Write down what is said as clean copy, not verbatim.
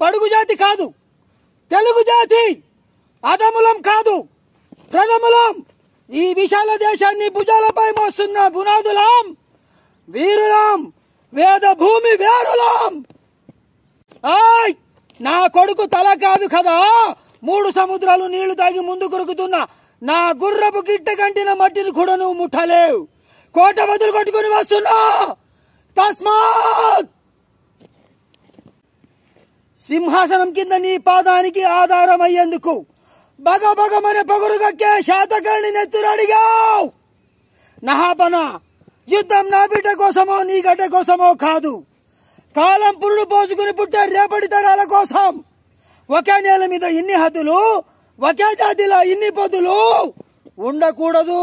బడుగు జాతి కాదు, తెలుగు జాతి అదములం కాదు, ప్రథములం. ఈ విశాల దేశాన్ని భుజాలపై మోస్తున్న బునాదులం, వీరులం, వేద భూమి వేరులం. ఆయ్, నా కొడుకు తల కాదు కదా 3 సముద్రాలు నీళ్లు తాగి ముందు కొరుకుతున్న నా గుర్రపు గిట్ట కంటిన మట్టిని కూడా నువ్వు ముట్టలేవు. కోట వదులు కొట్టుకుని వస్తున్నా. తస్మాత్ సింహాసనం కింద నీ పాదానికి ఆధారం అయ్యేందుకు బగబగమనే పొగరుగక్కే శాతకర్ణి నెత్తురడిగావు. నహాపన యుద్ధం నా బిడ్డ కోసమో నీ గడ్డ కోసమో కాదు, కాలం పురుడు పోసుకుని పుట్టే రేపటి తరాల కోసం. ఒకే నేల మీద ఇన్ని హద్దులు, ఒకే జాతిలో ఇన్ని పొద్దులు ఉండకూడదు.